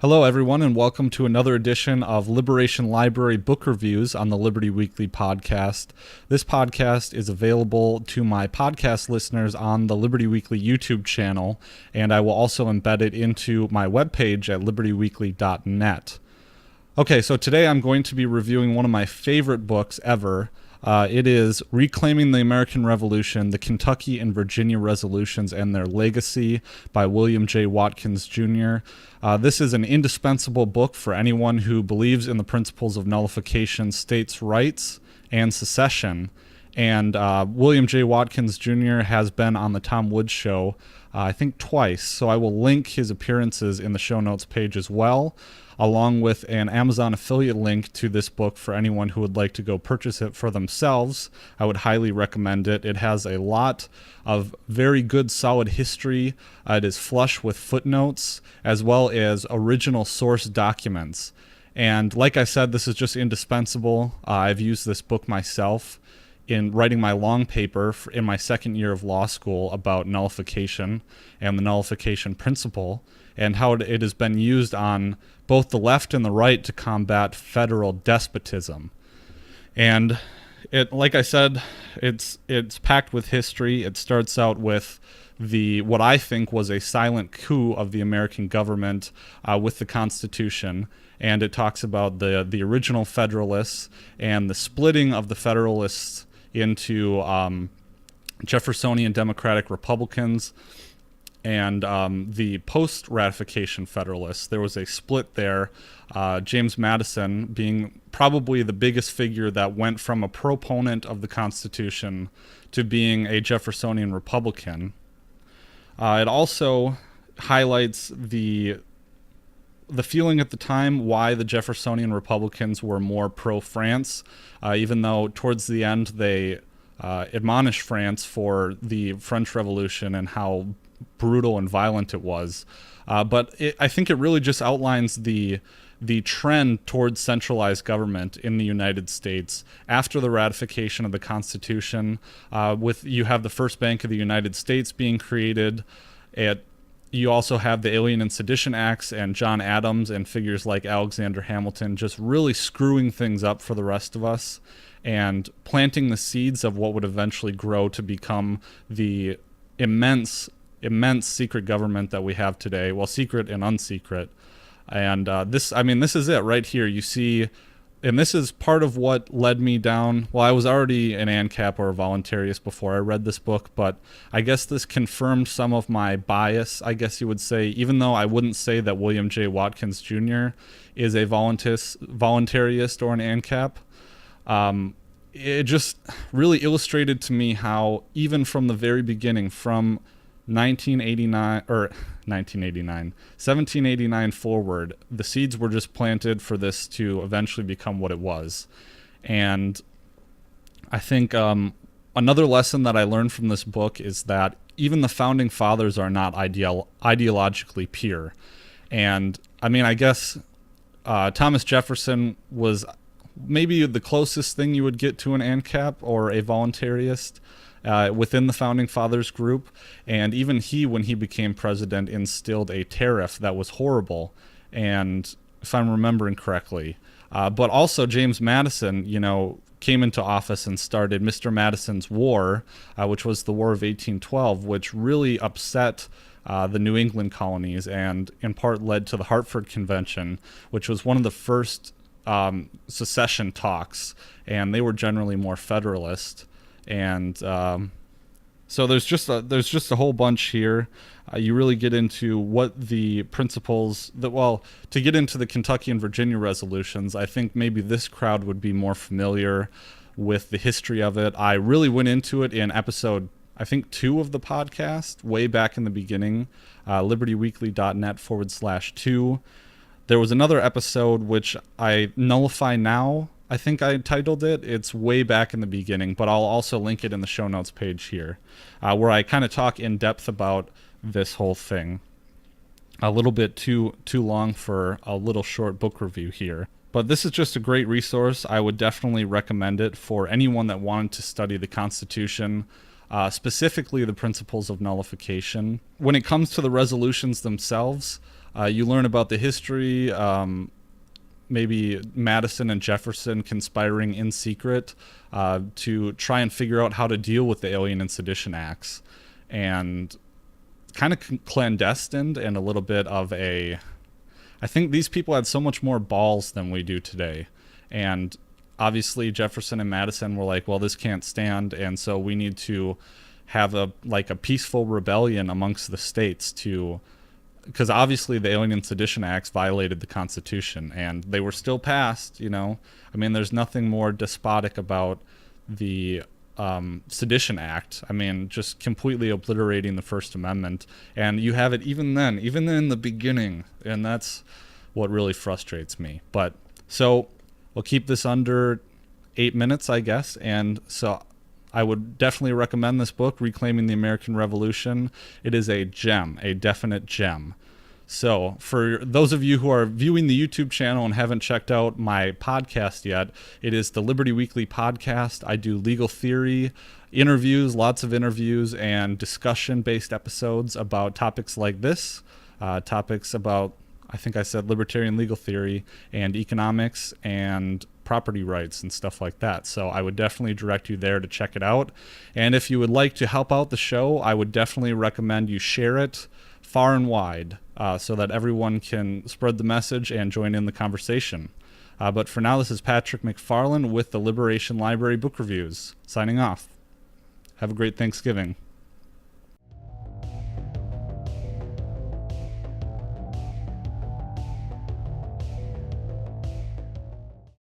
Hello, everyone, and welcome to another edition of Liberation Library Book Reviews on the Liberty Weekly podcast. This podcast is available to my podcast listeners on the Liberty Weekly YouTube channel, and I will also embed it into my webpage at libertyweekly.net. Okay, so today I'm going to be reviewing one of my favorite books ever. It is Reclaiming the American Revolution, the Kentucky and Virginia Resolutions and Their Legacy by William J. Watkins, Jr. This is an indispensable book for anyone who believes in the principles of nullification, states' rights, and secession. And William J. Watkins, Jr. has been on the Tom Woods Show, I think twice, so I will link his appearances in the show notes page as well, along with an Amazon affiliate link to this book for anyone who would like to go purchase it for themselves. I would highly recommend it. It has a lot of very good, solid history. It is flush with footnotes, as well as original source documents. And like I said, this is just indispensable. I've used this book myself in writing my long paper in my second year of law school about nullification and the nullification principle, and how it has been used on both the left and the right to combat federal despotism. And it, like I said, it's packed with history. It starts out with what I think was a silent coup of the American government with the Constitution. And it talks about the original Federalists and the splitting of the Federalists into Jeffersonian Democratic Republicans and the post-ratification Federalists. There was a split there, James Madison being probably the biggest figure that went from a proponent of the Constitution to being a Jeffersonian Republican. It also highlights the feeling at the time why the Jeffersonian Republicans were more pro-France, even though towards the end they admonished France for the French Revolution and how brutal and violent it was. But I think it really just outlines the trend towards centralized government in the United States after the ratification of the Constitution. You have the First Bank of the United States being created. You also have the Alien and Sedition Acts and John Adams and figures like Alexander Hamilton just really screwing things up for the rest of us and planting the seeds of what would eventually grow to become the immense secret government that we have today. Well, secret and unsecret. And this is it right here. You see, and this is part of what led me down. Well, I was already an ANCAP or a voluntarist before I read this book, but I guess this confirmed some of my bias, I guess you would say, even though I wouldn't say that William J. Watkins Jr. is a voluntarist or an ANCAP. It just really illustrated to me how even from the very beginning, from 1789 forward, the seeds were just planted for this to eventually become what it was. And I think another lesson that I learned from this book is that even the founding fathers are not ideologically pure. And I mean, I guess Thomas Jefferson was maybe the closest thing you would get to an ANCAP or a voluntarist within the Founding Fathers group. And even he, when he became president, instilled a tariff that was horrible, and if I'm remembering correctly. But also James Madison, came into office and started Mr. Madison's War, which was the War of 1812, which really upset the New England colonies and in part led to the Hartford Convention, which was one of the first secession talks, and they were generally more Federalist. And so there's just a whole bunch here. You really get into what the principles to get into the Kentucky and Virginia resolutions. I think maybe this crowd would be more familiar with the history of it. I really went into it in episode, I think, 2 of the podcast, way back in the beginning, libertyweekly.net/2. There was another episode which I Nullify Now, I think I titled it. It's way back in the beginning, but I'll also link it in the show notes page here, where I kind of talk in depth about this whole thing. A little bit too long for a little short book review here. But this is just a great resource. I would definitely recommend it for anyone that wanted to study the Constitution, specifically the principles of nullification. When it comes to the resolutions themselves, You learn about the history, maybe Madison and Jefferson conspiring in secret to try and figure out how to deal with the Alien and Sedition Acts, and kind of clandestine and a little bit of a... I think these people had so much more balls than we do today. And obviously Jefferson and Madison were like, well, this can't stand, and so we need to have a peaceful rebellion amongst the states to... because obviously the Alien and Sedition Acts violated the Constitution, and they were still passed, you know. I mean, there's nothing more despotic about the Sedition Act. I mean, just completely obliterating the First Amendment. And you have it even then, even in the beginning, and that's what really frustrates me. But so we'll keep this under 8 minutes, I guess. And so I would definitely recommend this book, Reclaiming the American Revolution. It is a gem, a definite gem. So for those of you who are viewing the YouTube channel and haven't checked out my podcast yet, it is the Liberty Weekly podcast. I do legal theory, interviews, lots of interviews, and discussion-based episodes about topics like this, topics about, I think I said libertarian legal theory and economics and property rights and stuff like that. So I would definitely direct you there to check it out. And if you would like to help out the show, I would definitely recommend you share it far and wide so that everyone can spread the message and join in the conversation. But for now, this is Patrick McFarland with the Liberation Library Book Reviews, signing off. Have a great Thanksgiving.